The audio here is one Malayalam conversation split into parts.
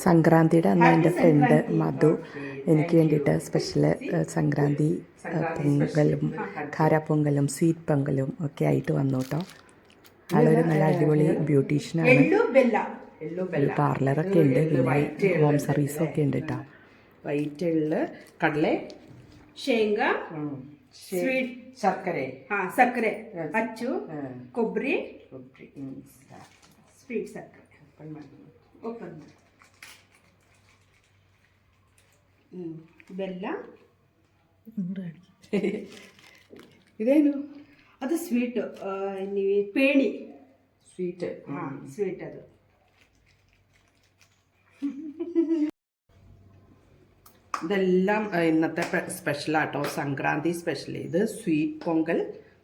സംക്രാന്തിയുടെ അന്ന് എൻ്റെ ഫ്രണ്ട് മധു എനിക്ക് വേണ്ടിയിട്ട് സ്പെഷ്യൽ സംക്രാന്തി പൊങ്കലും കാരാപ്പൊങ്കലും സ്വീറ്റ് പൊങ്കലും ഒക്കെ ആയിട്ട് വന്നു കേട്ടോ. ആളൊരു നല്ല അടിപൊളി ബ്യൂട്ടീഷ്യനാണ്. ഒരു പാർലറൊക്കെ ഉണ്ട്, പിന്നെ ഹോം സർവീസൊക്കെ ഉണ്ട് കേട്ടോ. വൈറ്റ് എള്ള്, കടല, ಶೇಂಗ, ಸ್ವೀಟ್, ಸಕ್ಕರೆ, ಅಚ್ಚು, ಕೊಬ್ಬರಿ, ಸ್ವೀಟ್ ಸಕ್ಕರೆ ಓಪನ್ ಬೆಲ್ಲ. ಇದೇನು? ಅದು ಸ್ವೀಟ್, ಪೇಣಿ ಸ್ವೀಟ್. ಸ್ವೀಟ್ ಅದು. ഇതെല്ലാം ഇന്നത്തെ സ്പെഷ്യലാട്ടോ, സംക്രാന്തി സ്പെഷ്യൽ. ഇത് സ്വീറ്റ് പൊങ്കൽ,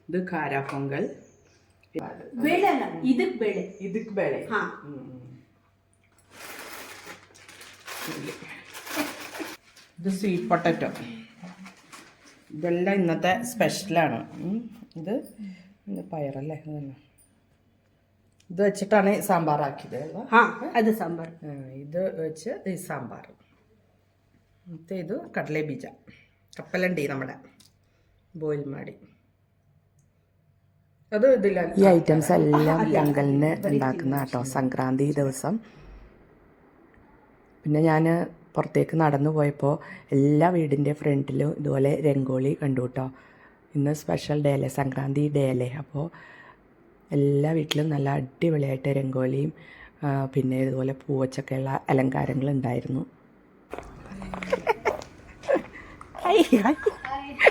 ഇത് കാരാ പൊങ്കൽ. ಬೇಳೆ ಅಲ್ಲ, ಇದಕ್ಕೆ ಬೇಳೆ. ഇത് സ്വീറ്റ് പൊട്ടറ്റോ. ഇതെല്ലാം ഇന്നത്തെ സ്പെഷ്യലാണ്. ഇത് പയറല്ലേ, അതന്നെ. ഇത് വെച്ചിട്ടാണ് സാമ്പാറാക്കിയത്. അത് സാമ്പാർ. ഇത് വെച്ച് ഈ സാമ്പാർ. ಮತ್ತು ಇದು ಕಡಲೆ ಬೀಜ, ಕಪ್ಪಲಂಡಿ നമ്മുടെ ബോയിൽ ಮಾಡಿ. അത് ഇതില്ല. ഈ ഐറ്റംസ് എല്ലാം പൊങ്കലിന് ഉണ്ടാക്കുന്ന കേട്ടോ, സംക്രാന്തി ദിവസം. പിന്നെ ഞാൻ പുറത്തേക്ക് നടന്നു പോയപ്പോൾ എല്ലാ വീടിൻ്റെ ഫ്രണ്ടിലും ഇതുപോലെ രംഗോളി കണ്ടു കേട്ടോ. ഇന്ന് സ്പെഷ്യൽ ഡേ അല്ലേ, സംക്രാന്തി ഡേ അല്ലേ. അപ്പോൾ എല്ലാ വീട്ടിലും നല്ല അടിപൊളിയായിട്ട് രംഗോളിയും പിന്നെ ഇതുപോലെ പൂവച്ചൊക്കെയുള്ള അലങ്കാരങ്ങൾ ഉണ്ടായിരുന്നു.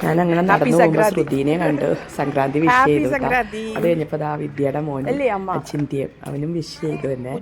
ഞാൻ അങ്ങനെ നടന്നു പോകുമ്പോൾ ശ്രുതിനെ കണ്ടു, സംക്രാന്തി വിഷ് ചെയ്തു. അത് കഴിഞ്ഞപ്പോൾ ആ വിദ്യയുടെ മോൻ ചിന്തിയും അവനും വിഷ് ചെയ്തു തന്നെ.